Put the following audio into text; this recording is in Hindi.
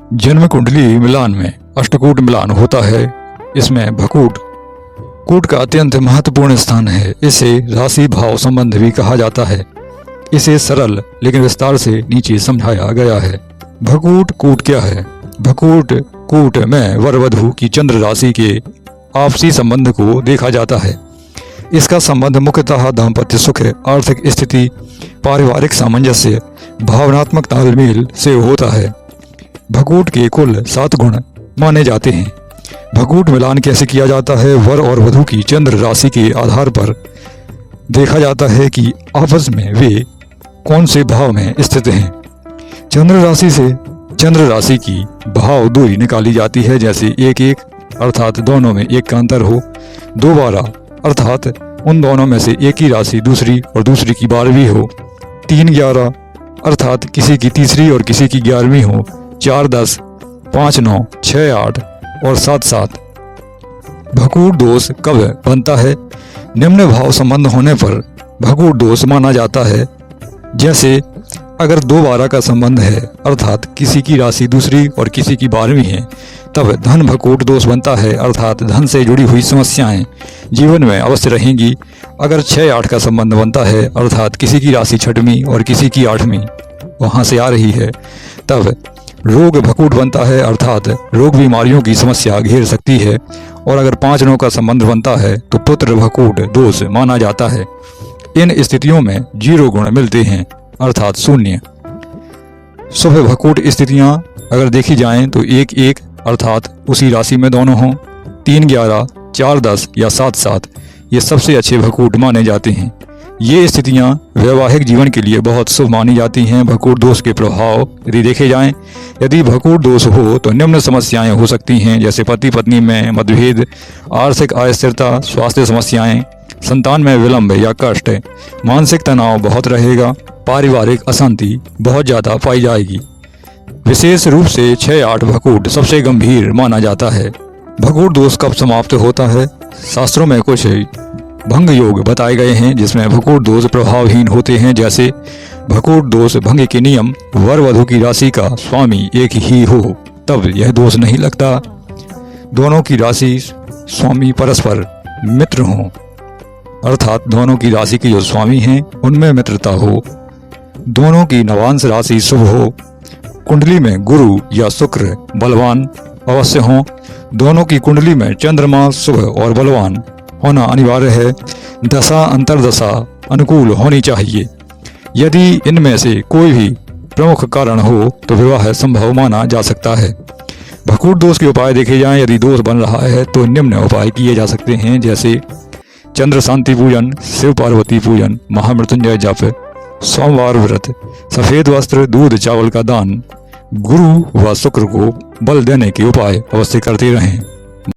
जन्म कुंडली मिलान में अष्टकूट मिलान होता है। इसमें भकूट कूट का अत्यंत महत्वपूर्ण स्थान है। इसे राशि भाव संबंध भी कहा जाता है। इसे सरल लेकिन विस्तार से नीचे समझाया गया है। भकूट कूट क्या है? भकूट कूट में वर वधू की चंद्र राशि के आपसी संबंध को देखा जाता है। इसका संबंध मुख्यतः दाम्पत्य सुख, आर्थिक स्थिति, पारिवारिक सामंजस्य, भावनात्मक तालमेल से होता है। भकूट के कुल 7 गुण माने जाते हैं। भकूट मिलान कैसे किया जाता है? वर और वधू की चंद्र राशि के आधार पर देखा जाता है कि आपस में वे कौन से भाव में स्थित हैं। चंद्र राशि की भाव दूरी निकाली जाती है, जैसे 1-1 अर्थात दोनों में 1 का अंतर हो, 2-12 अर्थात उन दोनों में से एक ही राशि दूसरी और दूसरी की 12वीं हो, 3-11 अर्थात किसी की तीसरी और किसी की 11वीं हो, 4-10, 5-9, 6-8 और 7-7। भकूट दोष कब बनता है? निम्न भाव संबंध होने पर भकूट दोष माना जाता है। जैसे अगर 2-12 का संबंध है अर्थात किसी की राशि दूसरी और किसी की 12वीं है, तब धन भकूट दोष बनता है, अर्थात धन से जुड़ी हुई समस्याएं जीवन में अवश्य रहेंगी। अगर 6-8 का संबंध बनता है अर्थात किसी की राशि 6वीं और किसी की 8वीं वहां से आ रही है, तब रोग भकूट बनता है, अर्थात रोग बीमारियों की समस्या घेर सकती है। और अगर 5-9 का संबंध बनता है तो पुत्र भकूट दोष माना जाता है। इन स्थितियों में 0 गुण मिलते हैं, अर्थात 0। शुभ भकूट स्थितियां अगर देखी जाएं तो 1-1 अर्थात उसी राशि में दोनों हों, 3-11, 4-10 या 7-7 ये सबसे अच्छे भकूट माने जाते हैं। ये स्थितियां वैवाहिक जीवन के लिए बहुत शुभ मानी जाती हैं। भकूट दोष के प्रभाव यदि देखे जाएं, यदि भकूट दोष हो तो निम्न समस्याएं हो सकती हैं, जैसे पति पत्नी में मतभेद, आर्थिक अस्थिरता, स्वास्थ्य समस्याएं, संतान में विलंब या कष्ट, मानसिक तनाव बहुत रहेगा, पारिवारिक अशांति बहुत ज़्यादा पाई जाएगी। विशेष रूप से 6-8 भकूट सबसे गंभीर माना जाता है। भकूट दोष कब समाप्त होता है? शास्त्रों में कुछ भंग योग बताए गए हैं जिसमें भकूट दोष प्रभावहीन होते हैं। जैसे भकूट दोष भंग के नियम, वर वधू की राशि का स्वामी एक ही हो तब यह दोष नहीं लगता। दोनों की राशि स्वामी परस्पर मित्र हों, अर्थात दोनों की राशि के जो स्वामी हैं उनमें मित्रता हो, दोनों की नवांश राशि शुभ हो, कुंडली में गुरु या शुक्र बलवान अवश्य हों, दोनों की कुंडली में चंद्रमा शुभ और बलवान होना अनिवार्य है, दशा अंतरदशा अनुकूल होनी चाहिए। यदि इनमें से कोई भी प्रमुख कारण हो तो विवाह संभव माना जा सकता है। भकूट दोष के उपाय देखे जाएं, यदि दोष बन रहा है तो निम्न उपाय किए जा सकते हैं, जैसे चंद्र शांति पूजन, शिव पार्वती पूजन, महामृत्युंजय जप, सोमवार व्रत, सफेद वस्त्र, दूध चावल का दान, गुरु व शुक्र को बल देने के उपाय अवश्य करते रहें।